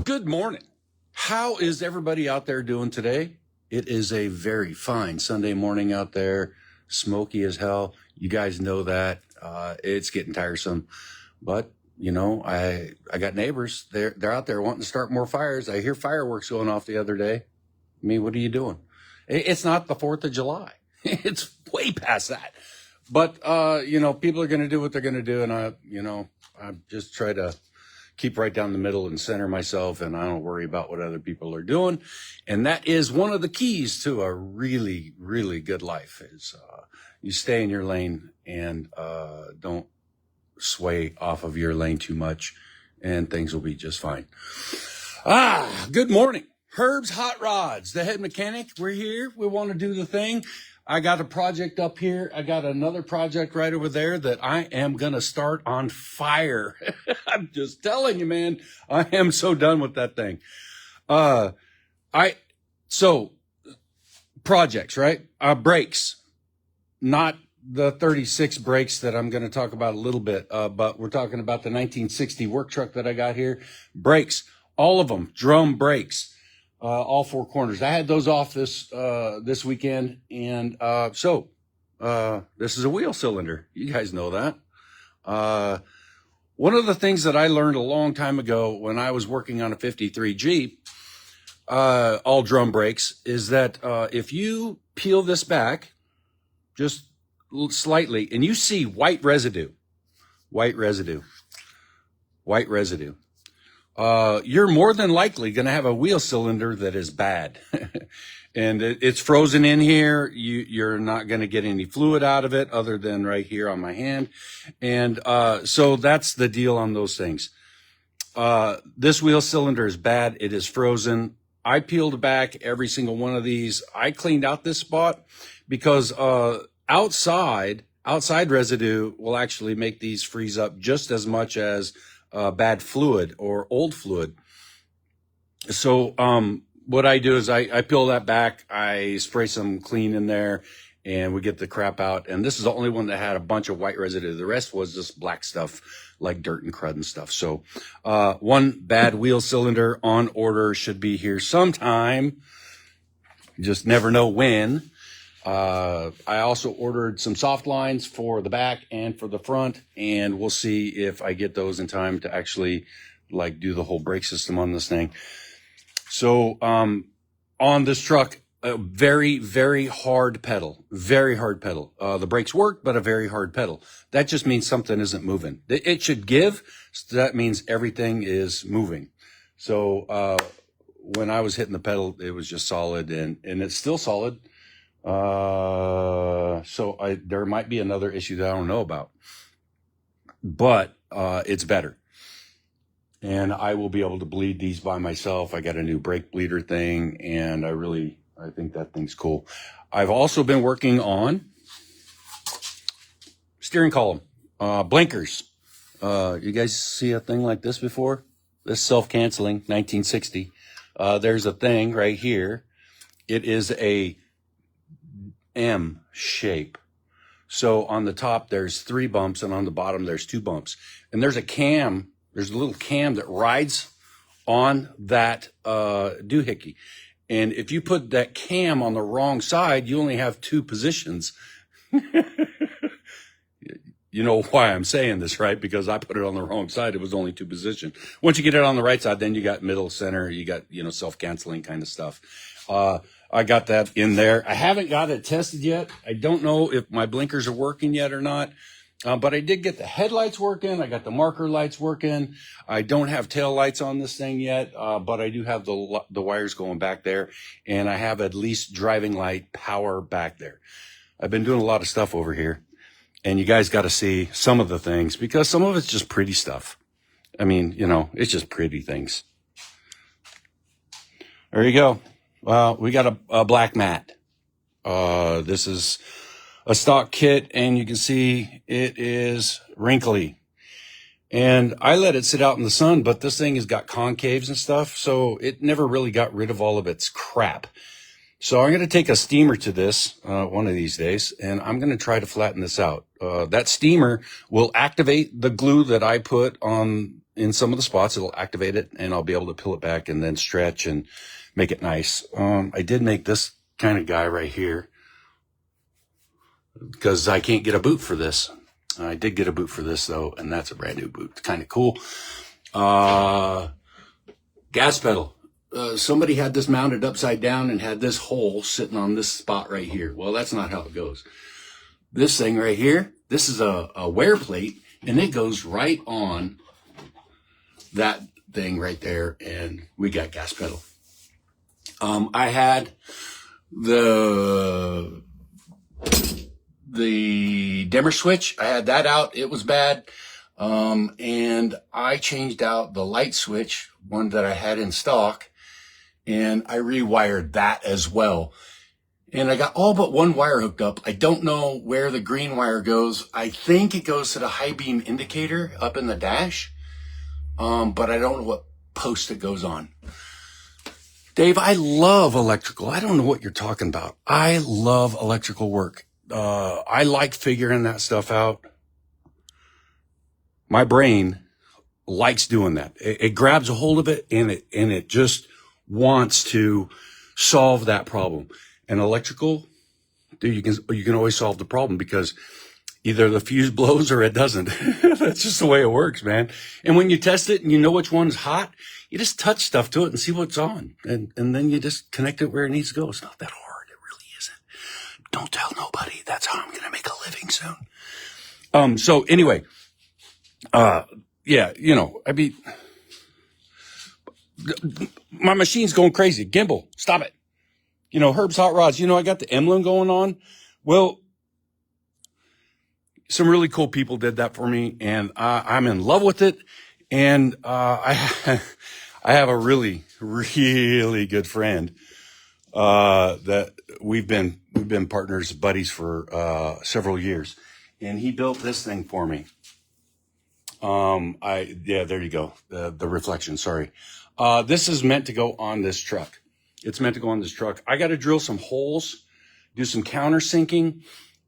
Good morning. How is everybody out there doing today? It is a very fine Sunday morning out there, smoky as hell. You guys know that. It's getting tiresome, but I got neighbors. They're out there wanting to start more fires. I hear fireworks going off the other day. I mean, what are you doing? It's not the 4th of July. It's way past that. But people are going to do what they're going to do, and I just try to keep right down the middle and center myself, and I don't worry about what other people are doing. And that is one of the keys to a really, really good life is you stay in your lane and don't sway off of your lane too much, and things will be just fine. Good morning. Herb's Hot Rods, the head mechanic. We're here. We want to do the thing. I got a project up here. I got another project right over there that I am going to start on fire. I'm just telling you, man, I am so done with that thing. So projects, right? Brakes, not the 36 brakes that I'm going to talk about a little bit. But we're talking about the 1960 work truck that I got here. Brakes, all of them, drum brakes. All four corners. I had those off this weekend. And, this is a wheel cylinder. You guys know that. One of the things that I learned a long time ago when I was working on a 53 Jeep, all drum brakes, is that, if you peel this back just slightly and you see white residue, you're more than likely going to have a wheel cylinder that is bad. And it's frozen in here. You're not going to get any fluid out of it other than right here on my hand. And so that's the deal on those things. This wheel cylinder is bad. It is frozen. I peeled back every single one of these. I cleaned out this spot because outside residue will actually make these freeze up just as much as bad fluid or old fluid. So what I do is I peel that back, I spray some clean in there, and we get the crap out. And this is the only one that had a bunch of white residue. The rest was just black stuff like dirt and crud and stuff. So one bad wheel cylinder on order should be here sometime. You just never know when. I also ordered some soft lines for the back and for the front, and we'll see if I get those in time to actually do the whole brake system on this thing. So, on this truck, a very, very hard pedal, the brakes work, but a very hard pedal. That just means something isn't moving. It should give. So that means everything is moving. So, when I was hitting the pedal, it was just solid and it's still solid. So there might be another issue that I don't know about, but it's better. And I will be able to bleed these by myself. I got a new brake bleeder thing, and I think that thing's cool. I've also been working on steering column, blinkers. You guys see a thing like this before? This self-canceling 1960. There's a thing right here. It is a M shape. So on the top, there's 3 bumps, and on the bottom, there's 2 bumps. And there's a little cam that rides on that doohickey. And if you put that cam on the wrong side, you only have 2 positions. You know why I'm saying this, right? Because I put it on the wrong side. It was only 2 positions. Once you get it on the right side, then you got middle, center, you got, self-canceling kind of stuff. I got that in there. I haven't got it tested yet. I don't know if my blinkers are working yet or not. But I did get the headlights working. I got the marker lights working. I don't have tail lights on this thing yet, but I do have the wires going back there, and I have at least driving light power back there. I've been doing a lot of stuff over here, and you guys got to see some of the things because some of it's just pretty stuff. I mean, it's just pretty things. There you go. We got a black mat. This is a stock kit, and you can see it is wrinkly. And I let it sit out in the sun, but this thing has got concaves and stuff, so it never really got rid of all of its crap. So I'm going to take a steamer to this one of these days, and I'm going to try to flatten this out. That steamer will activate the glue that I put on in some of the spots, it'll activate it and I'll be able to peel it back and then stretch and make it nice. I did make this kind of guy right here because I can't get a boot for this. I did get a boot for this though, and that's a brand new boot. Kind of cool. Gas pedal. Somebody had this mounted upside down and had this hole sitting on this spot right here. Well, that's not how it goes. This thing right here, this is a wear plate, and it goes right on that thing right there, and we got gas pedal. I had the dimmer switch. I had that out. It was bad. And I changed out the light switch, one that I had in stock, and I rewired that as well. And I got all but one wire hooked up. I don't know where the green wire goes. I think it goes to the high beam indicator up in the dash. But I don't know what post it goes on. Dave, I love electrical. I don't know what you're talking about. I love electrical work. I like figuring that stuff out. My brain likes doing that. It grabs a hold of it and it just wants to solve that problem. And electrical, dude, you can always solve the problem because either the fuse blows or it doesn't. That's just the way it works, man. And when you test it and you know which one's hot, you just touch stuff to it and see what's on. And then you just connect it where it needs to go. It's not that hard. It really isn't. Don't tell nobody. That's how I'm going to make a living soon. So anyway, yeah, I mean, my machine's going crazy. Gimbal, stop it. Herb's Hot Rods, I got the emblem going on. Well, some really cool people did that for me, and I'm in love with it. And I have a really, really good friend that we've been partners, buddies for several years, and he built this thing for me. There you go. The reflection. Sorry. This is meant to go on this truck. It's meant to go on this truck. I got to drill some holes, do some countersinking,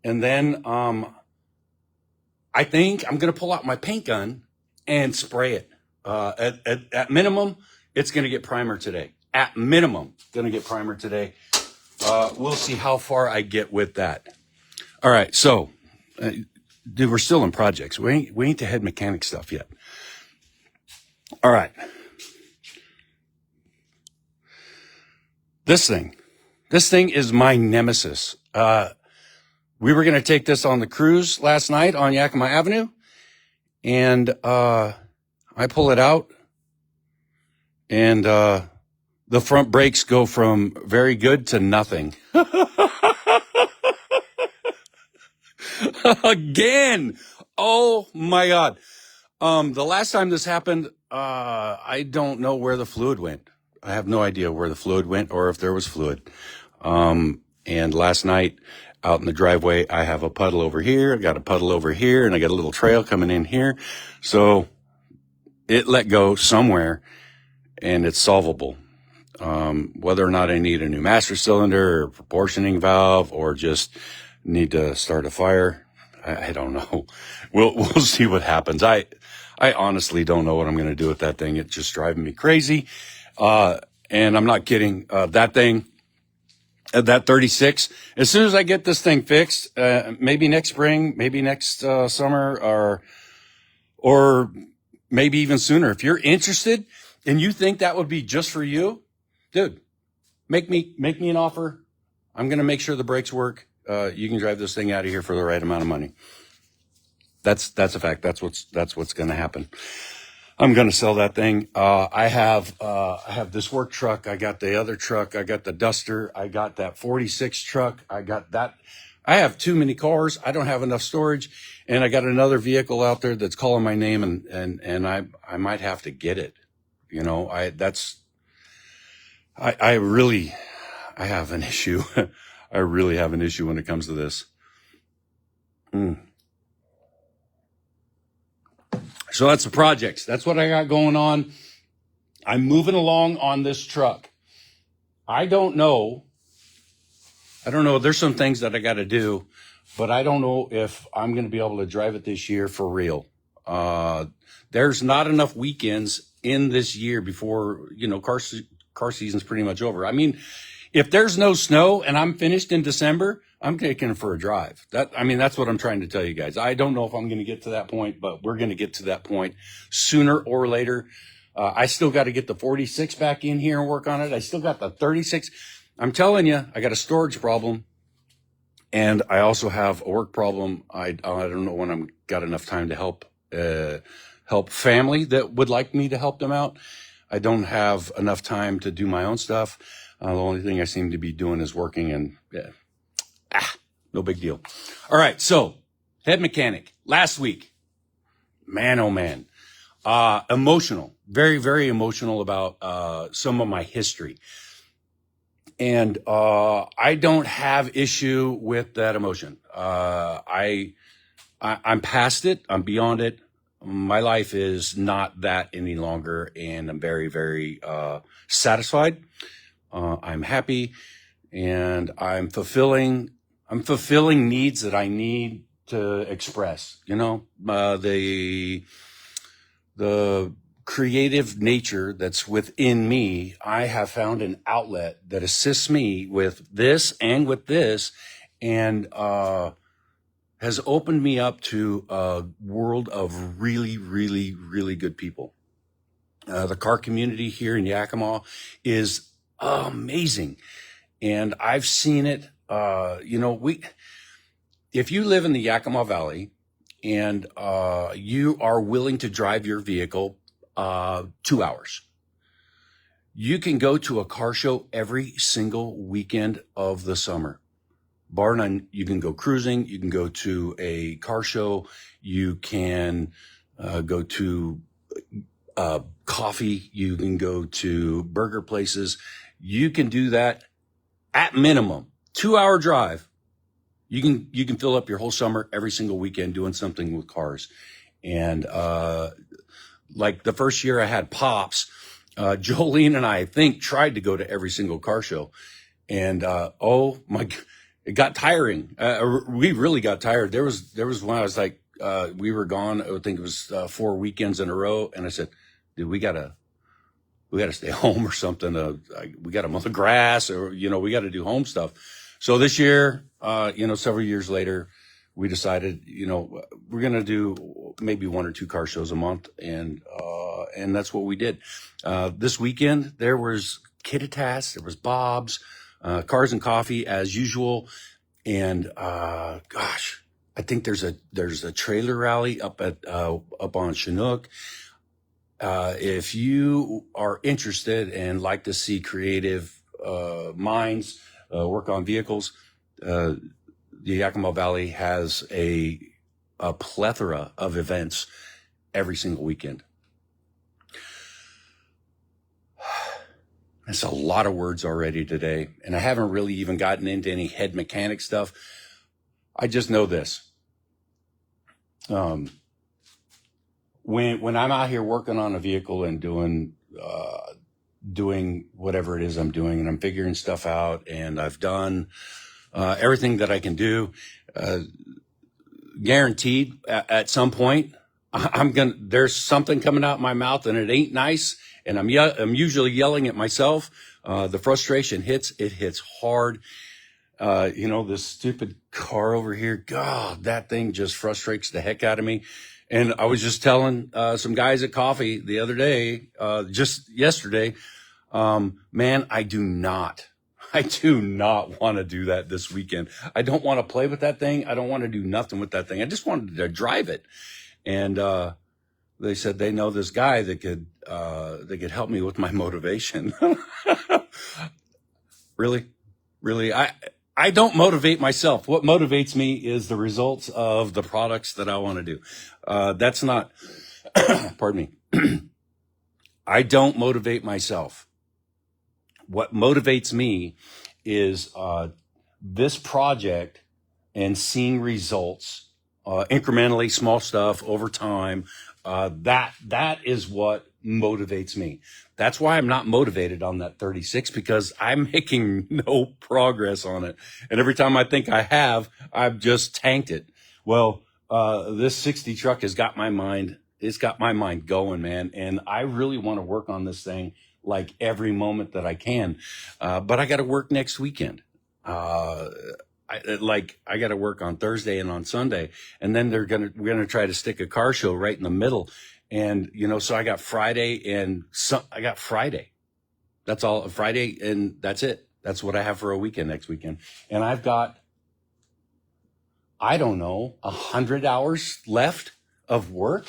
and then I think I'm going to pull out my paint gun and spray it. At minimum, it's going to get primer today. At minimum, going to get primer today. We'll see how far I get with that. All right. So, dude, we're still in projects. We ain't the head mechanic stuff yet. All right. This thing is my nemesis. We were going to take this on the cruise last night on Yakima Avenue, and I pull it out, and the front brakes go from very good to nothing. Again. Oh my God. The last time this happened, I don't know where the fluid went. I have no idea where the fluid went or if there was fluid. And last night out in the driveway, I have a puddle over here. I got a puddle over here, and I got a little trail coming in here. So it let go somewhere, and it's solvable. Whether or not I need a new master cylinder or proportioning valve or just need to start a fire, I don't know. We'll see what happens. I honestly don't know what I'm going to do with that thing. It's just driving me crazy. And I'm not kidding. That thing, that 36, as soon as I get this thing fixed, maybe next spring, maybe next summer, or maybe even sooner. If you're interested and you think that would be just for you, dude, make me an offer. I'm going to make sure the brakes work. You can drive this thing out of here for the right amount of money. That's a fact. That's what's going to happen. I'm going to sell that thing. I have this work truck. I got the other truck. I got the Duster. I got that 46 truck. I got that. I have too many cars. I don't have enough storage. And I got another vehicle out there that's calling my name, and I might have to get it. I really have an issue. I really have an issue when it comes to this. So that's the projects. That's what I got going on. I'm moving along on this truck. I don't know. There's some things that I got to do, but I don't know if I'm going to be able to drive it this year for real. Uh, there's not enough weekends in this year before, car season's pretty much over. I mean, if there's no snow and I'm finished in December, I'm taking it for a drive. That's what I'm trying to tell you guys. I don't know if I'm going to get to that point, but we're going to get to that point sooner or later. I still got to get the 46 back in here and work on it. I still got the 36. I'm telling you, I got a storage problem. And I also have a work problem. I don't know when I'm got enough time to help family that would like me to help them out. I don't have enough time to do my own stuff. The only thing I seem to be doing is working, and no big deal. All right. So head mechanic last week, man, oh man, emotional, very, very emotional about, some of my history. And, I don't have issue with that emotion. I'm past it. I'm beyond it. My life is not that any longer. And I'm very, very, satisfied. I'm happy, and I'm fulfilling needs that I need to express, the creative nature that's within me. I have found an outlet that assists me with this and with this, and has opened me up to a world of really, really, really good people. The car community here in Yakima is amazing, and I've seen it. If you live in the Yakima Valley and you are willing to drive your vehicle 2 hours, you can go to a car show every single weekend of the summer. Bar none, you can go cruising, you can go to a car show, you can go to coffee, you can go to burger places. You can do that at minimum 2-hour drive. You can fill up your whole summer every single weekend doing something with cars. And like the first year I had Pops, Jolene and I think tried to go to every single car show, and oh my, it got tiring. We really got tired. There was when I was like, we were gone. I think it was 4 weekends in a row, and I said, dude, we gotta stay home or something. We gotta mow the grass, or we gotta do home stuff. So this year, several years later, we decided, we're gonna do maybe 1 or 2 car shows a month, and that's what we did. This weekend there was Kittitas, there was Bob's, Cars and Coffee as usual, and gosh, I think there's a trailer rally up on Chinook. If you are interested and like to see creative minds work on vehicles, the Yakima Valley has a plethora of events every single weekend. That's a lot of words already today, and I haven't really even gotten into any head mechanic stuff. I just know this. When I'm out here working on a vehicle and doing whatever it is I'm doing, and I'm figuring stuff out, and I've done everything that I can do, guaranteed at some point there's something coming out my mouth and it ain't nice, and I'm usually yelling at myself. The frustration hits hard. This stupid car over here, God, that thing just frustrates the heck out of me. And I was just telling some guys at coffee the other day, just yesterday, man, I do not want to do that this weekend. I don't want to play with that thing. I don't want to do nothing with that thing. I just wanted to drive it. And they said they know this guy that could help me with my motivation. Really? I don't motivate myself. What motivates me is the results of the products that I want to do. That's not, pardon me. I don't motivate myself. What motivates me is this project and seeing results incrementally, small stuff over time. That is what motivates me. That's why I'm not motivated on that 36, because I'm making no progress on it. And every time I think I have, I've just tanked it. Well, This 60 truck has got my mind. It's got my mind going, man. And I really want to work on this thing like every moment that I can. But I got to work next weekend. Uh, I got to work on Thursday and on Sunday, and then we're gonna try to stick a car show right in the middle. And, so I got I got Friday. That's all, Friday, and that's it. That's what I have for a weekend next weekend. And I've got, I don't know, 100 hours left of work.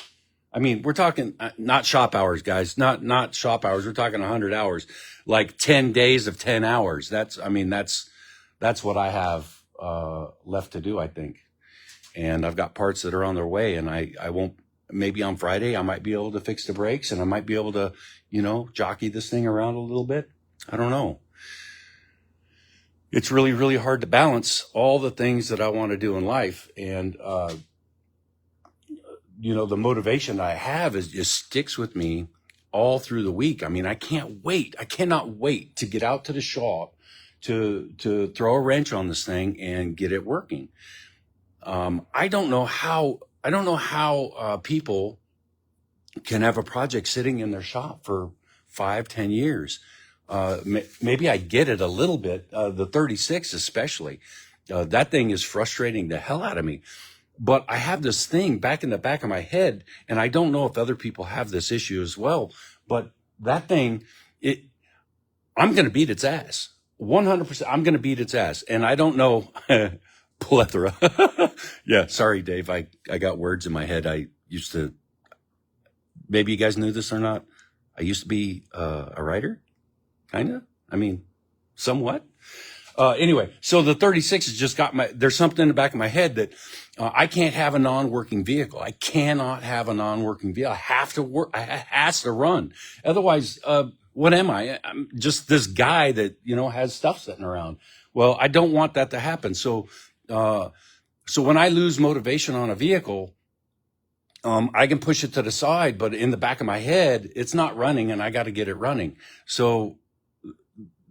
I mean, we're talking not shop hours, guys, not shop hours. We're talking 100 hours, like 10 days of 10 hours. That's what I have left to do, I think. And I've got parts that are on their way, and I won't. Maybe on Friday I might be able to fix the brakes, and I might be able to, jockey this thing around a little bit. I don't know. It's really, really hard to balance all the things that I want to do in life. And, the motivation I have is just sticks with me all through the week. I mean, I can't wait. I cannot wait to get out to the shop to throw a wrench on this thing and get it working. I don't know how people can have a project sitting in their shop for 5-10 years. Maybe I get it a little bit, the 36 especially. That thing is frustrating the hell out of me. But I have this thing back in the back of my head, and I don't know if other people have this issue as well, but that thing, I'm going to beat its ass. 100%. I'm going to beat its ass. And I don't know, plethora. Yeah. Sorry, Dave. I got words in my head. Maybe you guys knew this or not. I used to be a writer. Kinda. I mean, somewhat. Anyway, so the 36 has just got there's something in the back of my head that I can't have a non-working vehicle. I cannot have a non-working vehicle. I have to work. I has to run. Otherwise, what am I? I'm just this guy that, has stuff sitting around. Well, I don't want that to happen. So when I lose motivation on a vehicle, I can push it to the side, but in the back of my head, it's not running, and I got to get it running. So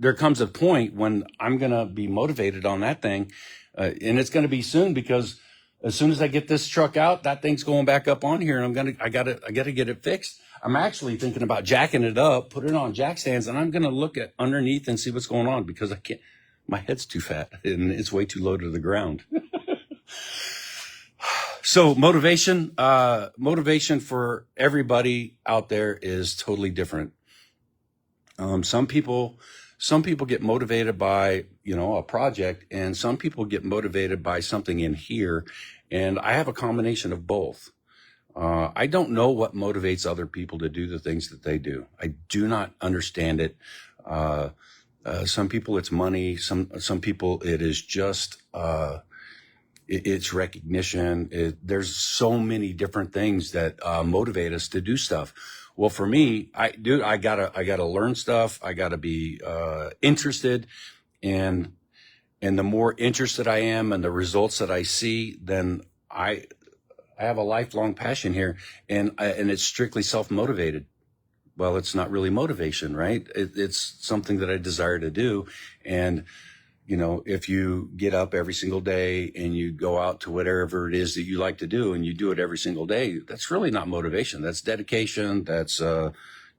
there comes a point when I'm going to be motivated on that thing. And it's going to be soon, because as soon as I get this truck out, that thing's going back up on here, and I got to get it fixed. I'm actually thinking about jacking it up, put it on jack stands, and I'm going to look at underneath and see what's going on, because I can't, my head's too fat and it's way too low to the ground. So motivation for everybody out there is totally different. Some people get motivated by, a project, and some people get motivated by something in here. And I have a combination of both. I don't know what motivates other people to do the things that they do. I do not understand it. Some people it's money. Some people it is just, it's recognition. There's so many different things that motivate us to do stuff. Well, for me, I gotta learn stuff. I gotta be interested, and the more interested I am and the results that I see, then I have a lifelong passion here, and it's strictly self-motivated. Well, it's not really motivation, right? It's something that I desire to do, and if you get up every single day and you go out to whatever it is that you like to do, and you do it every single day, that's really not motivation. That's dedication. That's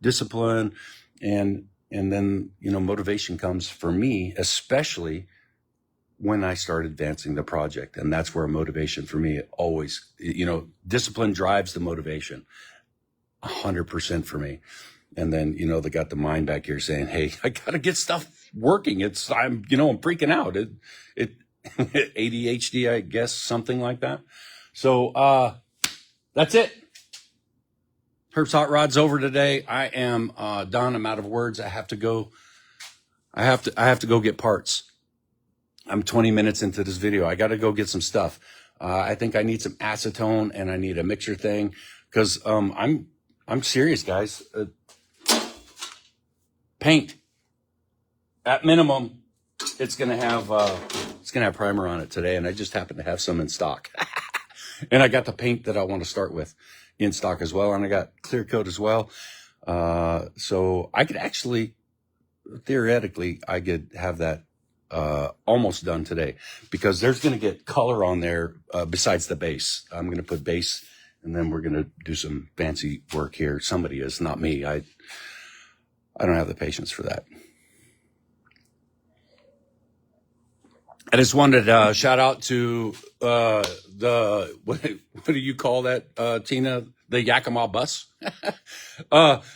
discipline. And then, motivation comes for me, especially when I start advancing the project. And that's where motivation for me always, discipline drives the motivation 100% for me. And then, they got the mind back here saying, hey, I got to get stuff working. I'm freaking out. It ADHD, I guess, something like that. So, that's it. Herb's Hot Rod's over today. I am, done. I'm out of words. I have to go get parts. I'm 20 minutes into this video. I got to go get some stuff. I think I need some acetone, and I need a mixer thing, because, I'm serious, guys. Paint. At minimum, it's gonna have primer on it today, and I just happen to have some in stock. And I got the paint that I want to start with in stock as well, and I got clear coat as well. So I could actually, theoretically, I could have that almost done today, because there's going to get color on there besides the base. I'm going to put base, and then we're going to do some fancy work here. Somebody is, not me. I don't have the patience for that. I just wanted to shout out to what do you call that, Tina? The Yakima bus.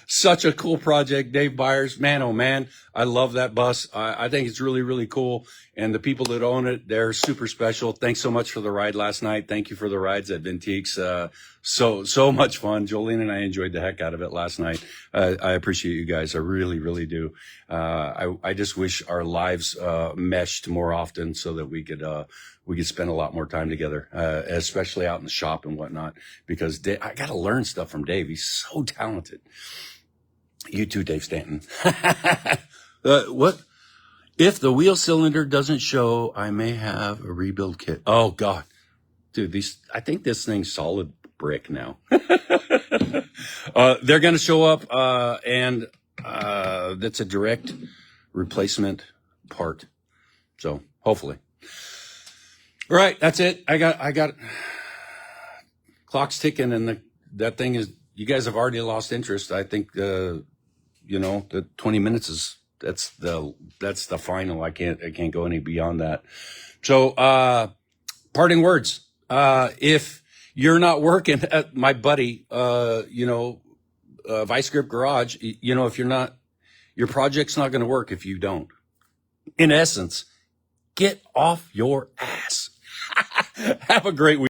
Such a cool project, Dave Byers. Man, oh man, I love that bus. I think it's really, really cool. And the people that own it, they're super special. Thanks so much for the ride last night. Thank you for the rides at Vintiques. So much fun. Jolene and I enjoyed the heck out of it last night. I appreciate you guys. I really, really do. I just wish our lives meshed more often so that we could spend a lot more time together, especially out in the shop and whatnot, because I got to learn stuff from Dave. He's so talented. You too, Dave Stanton. What? If the wheel cylinder doesn't show, I may have a rebuild kit. Oh God, dude, I think this thing's solid brick now. They're going to show up, and that's a direct replacement part. So hopefully. All right, that's it. I got clock's ticking, and that thing is, you guys have already lost interest. I think, the 20 minutes that's the final. I can't go any beyond that. So, parting words. If you're not working at my buddy, Vice Grip Garage, if you're not, your project's not going to work if you don't. In essence, get off your ass. Have a great week.